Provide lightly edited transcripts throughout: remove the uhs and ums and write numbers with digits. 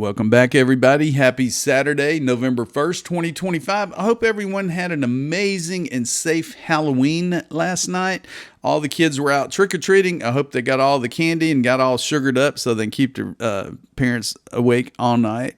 Welcome back, everybody. Happy Saturday, November 1st, 2025. I hope everyone had an amazing and safe Halloween last night. All the kids were out trick-or-treating. I hope they got all the candy and got all sugared up so they can keep their parents awake all night.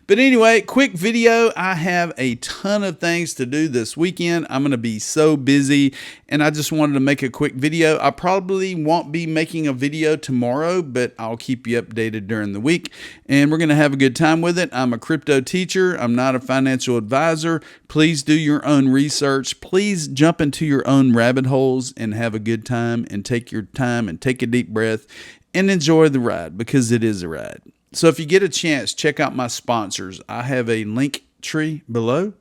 But anyway, quick video. I have a ton of things to do this weekend. I'm going to be so busy, and I just wanted to make a quick video. I probably won't be making a video tomorrow, but I'll keep you updated during the week, and we're going to have a good time with it. I'm a crypto teacher. I'm not a financial advisor. Please do your own research. Please jump into your own rabbit holes and have a good time, and take your time and take a deep breath and enjoy the ride, because it is a ride. So if you get a chance, check out my sponsors. I have a link tree below.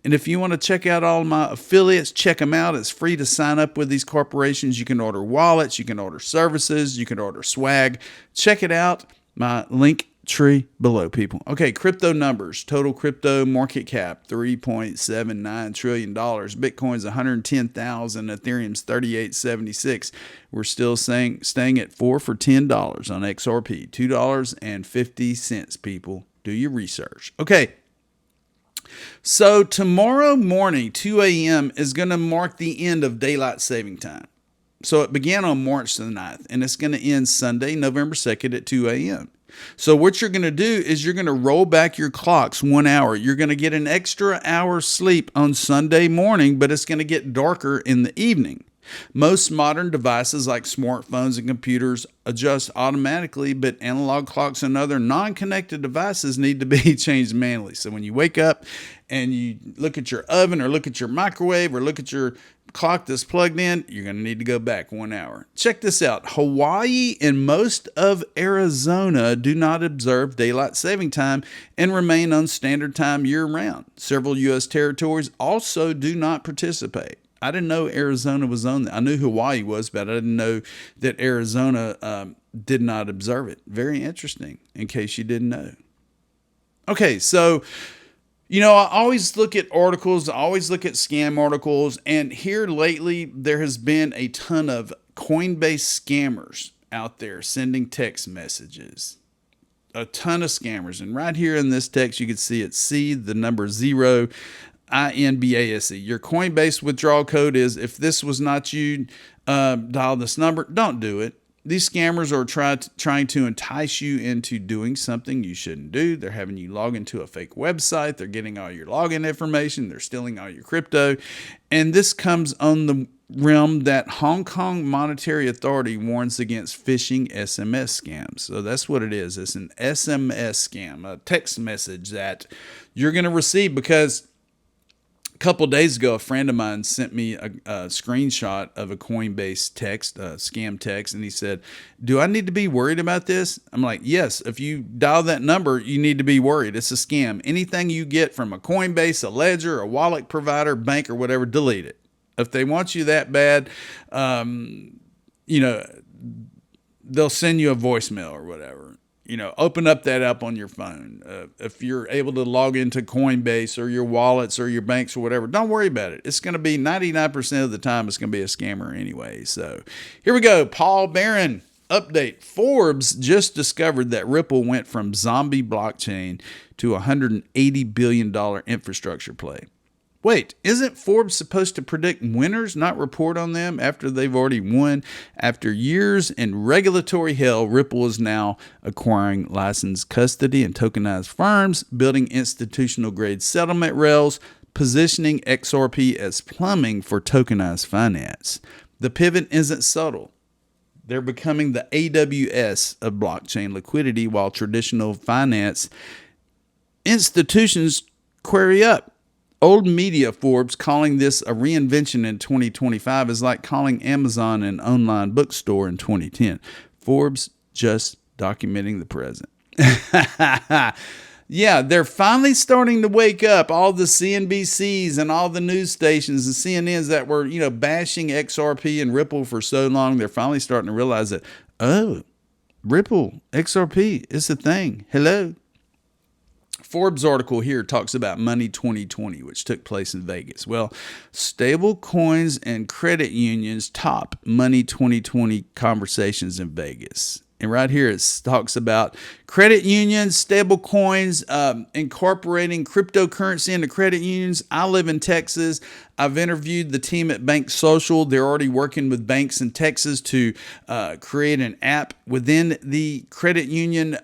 And if you want to check out all of my affiliates, check them out. It's free to sign up with these corporations. You can order wallets, you can order services, you can order swag. Check it out. My link tree below, people. Okay, crypto numbers. Total crypto market cap, $3.79 trillion. Bitcoin's 110,000. Ethereum's 38.76. We're still staying at 4 for $10 on XRP. $2.50, people. Do your research. Okay. So tomorrow morning, 2 a.m. is going to mark the end of daylight saving time. So it began on March the 9th, and it's going to end Sunday, November 2nd at 2 a.m. So what you're going to do is you're going to roll back your clocks 1 hour. You're going to get an extra hour's sleep on Sunday morning, but it's going to get darker in the evening. Most modern devices like smartphones and computers adjust automatically, but analog clocks and other non-connected devices need to be changed manually. So when you wake up and you look at your oven or look at your microwave or look at your clock that's plugged in, you're going to need to go back 1 hour. Check this out. Hawaii and most of Arizona do not observe daylight saving time and remain on standard time year-round. Several U.S. territories also do not participate. I didn't know Arizona was on that. I knew Hawaii was, but I didn't know that Arizona did not observe it. Very interesting, in case you didn't know. Okay, so I always look at articles, I always look at scam articles, and here lately there has been a ton of Coinbase scammers out there sending text messages. A ton of scammers. And right here in this text, you can see it, C, the number 0, INBASE. Your Coinbase withdrawal code is, if this was not you, dial this number. Don't do it. These scammers are trying to entice you into doing something you shouldn't do. They're having you log into a fake website. They're getting all your login information. They're stealing all your crypto. And this comes on the realm that Hong Kong Monetary Authority warns against phishing SMS scams. So that's what it is. It's an SMS scam, a text message that you're going to receive, because couple of days ago, a friend of mine sent me a screenshot of a Coinbase text, scam text, and he said, "Do I need to be worried about this?" I'm like, yes, if you dial that number, you need to be worried. It's a scam. Anything you get from a Coinbase, a ledger, a wallet provider, bank, or whatever, delete it. If they want you that bad, they'll send you a voicemail or whatever. Open up that app on your phone. If you're able to log into Coinbase or your wallets or your banks or whatever, don't worry about it. It's going to be 99% of the time, it's going to be a scammer anyway. So here we go. Paul Barron update. Forbes just discovered that Ripple went from zombie blockchain to $180 billion infrastructure play. Wait, isn't Forbes supposed to predict winners, not report on them after they've already won? After years in regulatory hell, Ripple is now acquiring licensed custody and tokenized firms, building institutional-grade settlement rails, positioning XRP as plumbing for tokenized finance. The pivot isn't subtle. They're becoming the AWS of blockchain liquidity, while traditional finance institutions query up. Old media Forbes calling this a reinvention in 2025 is like calling Amazon an online bookstore in 2010. Forbes just documenting the present. Yeah, they're finally starting to wake up. All the CNBCs and all the news stations and CNNs that were, bashing XRP and Ripple for so long, they're finally starting to realize that, oh, Ripple, XRP, it's a thing. Hello. Forbes article here talks about Money 2020, which took place in Vegas. Well, stablecoins and credit unions top Money 2020 conversations in Vegas. And right here it talks about credit unions, stable coins, incorporating cryptocurrency into credit unions. I live in Texas. I've interviewed the team at Bank Social. They're already working with banks in Texas to create an app within the credit union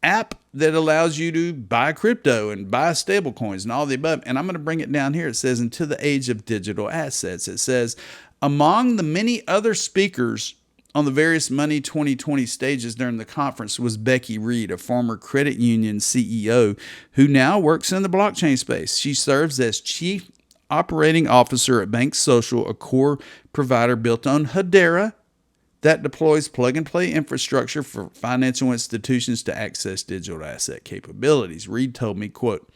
app that allows you to buy crypto and buy stable coins and all the above. And I'm going to bring it down here. It says, into the age of digital assets. It says, among the many other speakers on the various Money 2020 stages during the conference was Becky Reed, a former credit union CEO who now works in the blockchain space. She serves as Chief Operating Officer at Bank Social, a core provider built on Hedera that deploys plug-and-play infrastructure for financial institutions to access digital asset capabilities. Reed told me, quote,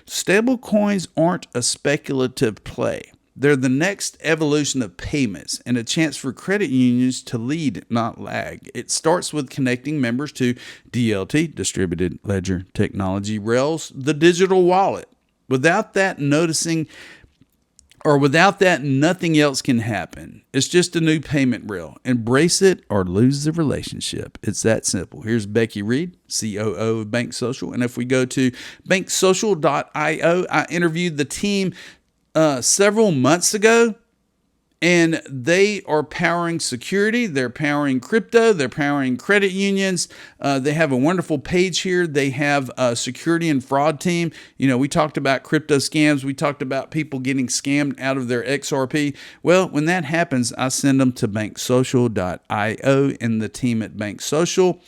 "Stablecoins aren't a speculative play. They're the next evolution of payments and a chance for credit unions to lead, not lag. It starts with connecting members to DLT, Distributed Ledger Technology rails, the digital wallet. Without that, nothing else can happen. It's just a new payment rail. Embrace it or lose the relationship. It's that simple." Here's Becky Reed, COO of Bank Social. And if we go to banksocial.io, I interviewed the team several months ago, and they are powering security. They're powering crypto. They're powering credit unions. They have a wonderful page here. They have a security and fraud team. You know, we talked about crypto scams. We talked about people getting scammed out of their XRP. Well, when that happens, I send them to banksocial.io and the team at Bank Social.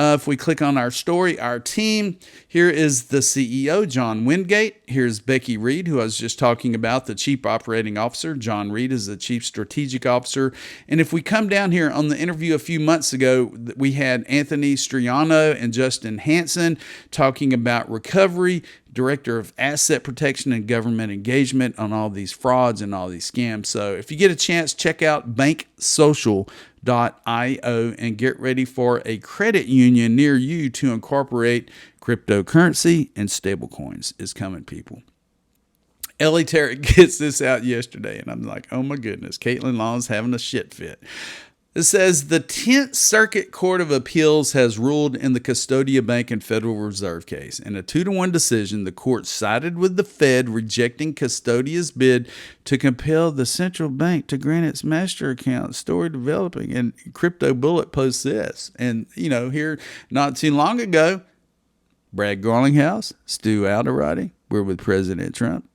If we click on our story, our team, here is the CEO, John Wingate. Here's Becky Reed, who I was just talking about, the Chief Operating Officer. John Reed is the Chief Strategic Officer. And if we come down here on the interview a few months ago, we had Anthony Striano and Justin Hansen talking about recovery, Director of Asset Protection and Government Engagement on all these frauds and all these scams. So if you get a chance, check out banksocial.io and get ready for a credit union near you to incorporate cryptocurrency, and stablecoins is coming, people. Ellie Tarrant gets this out yesterday, and I'm like, oh my goodness, Caitlin Long's having a shit fit. It says the 10th Circuit Court of Appeals has ruled in the Custodia Bank and Federal Reserve case. In a 2-1 decision, the court sided with the Fed, rejecting Custodia's bid to compel the central bank to grant its master account story developing. And Crypto Bullet posts this. And, you know, here not too long ago, Brad Garlinghouse, Stu Alderati were with President Trump.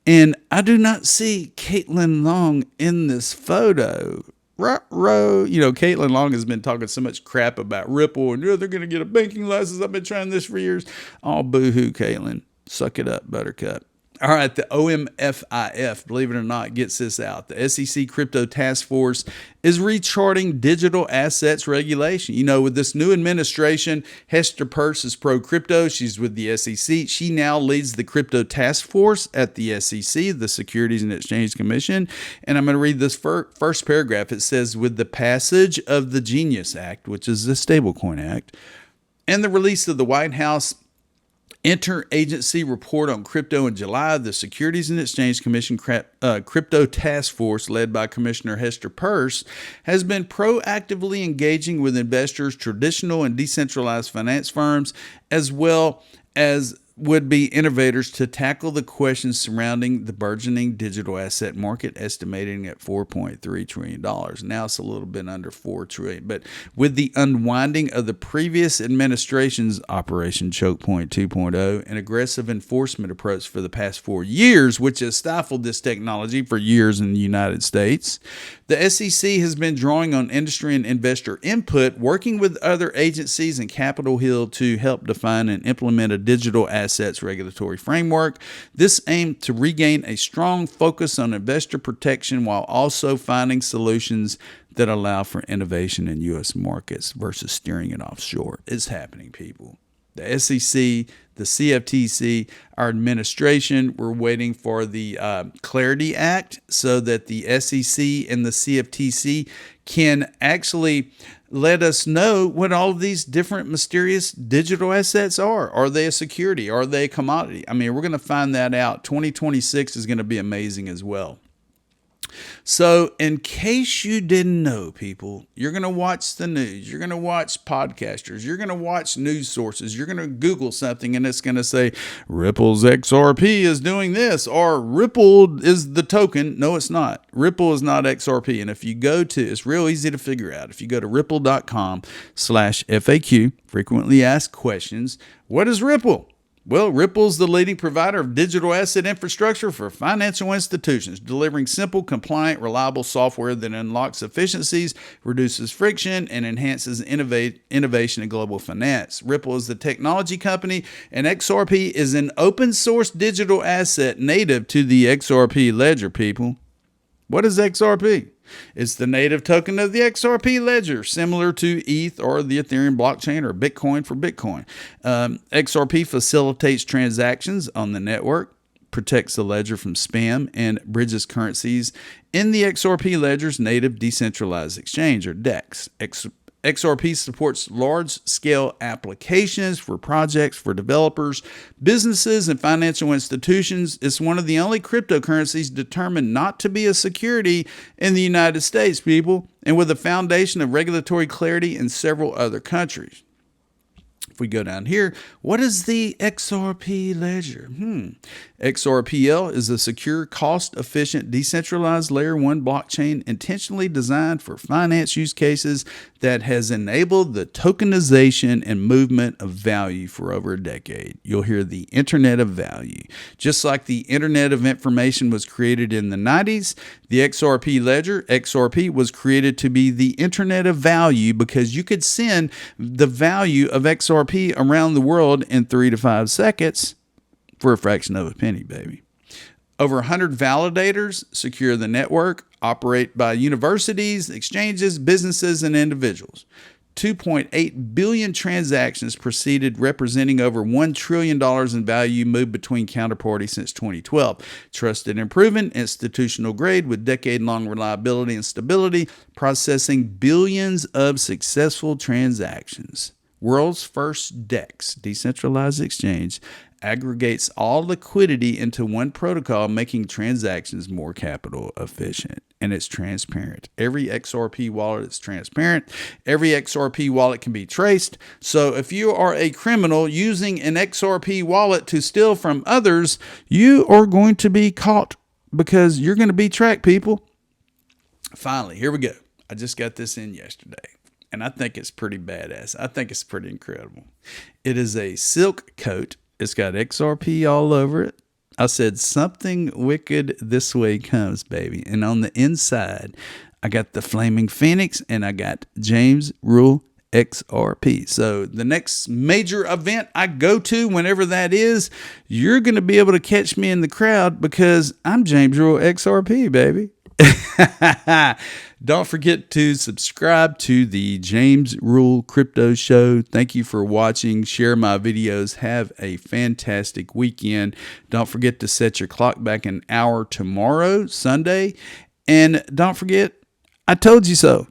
And I do not see Caitlin Long in this photo. You know, Caitlin Long has been talking so much crap about Ripple and they're going to get a banking license. I've been trying this for years. Oh, boo-hoo, Caitlin. Suck it up, Buttercup. All right, the OMFIF, believe it or not, gets this out. The SEC Crypto Task Force is recharting digital assets regulation. You know, with this new administration, Hester Peirce is pro-crypto. She's with the SEC. She now leads the Crypto Task Force at the SEC, the Securities and Exchange Commission. And I'm going to read this first paragraph. It says, with the passage of the Genius Act, which is the Stablecoin Act, and the release of the White House Interagency Report on Crypto in July, the Securities and Exchange Commission Crypto Task Force, led by Commissioner Hester Peirce, has been proactively engaging with investors, traditional and decentralized finance firms, as well as would-be innovators to tackle the questions surrounding the burgeoning digital asset market, estimating at $4.3 trillion. Now it's a little bit under $4 trillion. But with the unwinding of the previous administration's Operation Choke Point 2.0, an aggressive enforcement approach for the past 4 years, which has stifled this technology for years in the United States, the SEC has been drawing on industry and investor input, working with other agencies and Capitol Hill to help define and implement a digital assets regulatory framework. This aimed to regain a strong focus on investor protection while also finding solutions that allow for innovation in U.S. markets versus steering it offshore. It's happening, people. The SEC, the CFTC, our administration, we're waiting for the Clarity Act so that the SEC and the CFTC can actually let us know what all of these different mysterious digital assets are. Are they a security? Are they a commodity? I mean, we're going to find that out. 2026 is going to be amazing as well. So in case you didn't know, people, you're going to watch the news, you're going to watch podcasters, you're going to watch news sources, you're going to Google something and it's going to say Ripple's XRP is doing this, or Ripple is the token. No, it's not. Ripple is not XRP. And if you go to, it's real easy to figure out. If you go to ripple.com/FAQ, frequently asked questions, what is Ripple? Well, Ripple's the leading provider of digital asset infrastructure for financial institutions, delivering simple, compliant, reliable software that unlocks efficiencies, reduces friction, and enhances innovation in global finance. Ripple is the technology company, and XRP is an open source digital asset native to the XRP ledger, people. What is XRP? It's the native token of the XRP ledger, similar to ETH or the Ethereum blockchain or Bitcoin for Bitcoin. XRP facilitates transactions on the network, protects the ledger from spam, and bridges currencies in the XRP ledger's native decentralized exchange, or DEX. XRP supports large-scale applications for projects for developers, businesses, and financial institutions. It's one of the only cryptocurrencies determined not to be a security in the United States, people, and with a foundation of regulatory clarity in several other countries. If we go down here, what is the XRP ledger? XRPL is a secure, cost-efficient, decentralized Layer 1 blockchain intentionally designed for finance use cases that has enabled the tokenization and movement of value for over a decade. You'll hear the Internet of Value. Just like the Internet of Information was created in the 90s, the XRP ledger, XRP, was created to be the Internet of Value because you could send the value of XRP around the world in 3 to 5 seconds for a fraction of a penny, baby. Over 100 validators secure the network, operate by universities, exchanges, businesses, and individuals. 2.8 billion transactions proceeded, representing over $1 trillion in value moved between counterparties since 2012. Trusted and proven, institutional grade with decade-long reliability and stability, processing billions of successful transactions. World's first DEX, decentralized exchange, aggregates all liquidity into one protocol, making transactions more capital efficient. And it's transparent. Every XRP wallet is transparent. Every XRP wallet can be traced. So if you are a criminal using an XRP wallet to steal from others, you are going to be caught because you're going to be tracked, people. Finally, here we go. I just got this in yesterday, and I think it's pretty badass. I think it's pretty incredible. It is a silk coat. It's got XRP all over it. I said something wicked this way comes, baby. And on the inside, I got the Flaming Phoenix and I got James Rule XRP. So the next major event I go to, whenever that is, you're going to be able to catch me in the crowd because I'm James Rule XRP, baby. Don't forget to subscribe to the James Rule Crypto Show. Thank you for watching. Share my videos. Have a fantastic weekend. Don't forget to set your clock back an hour tomorrow, Sunday. And don't forget, I told you so.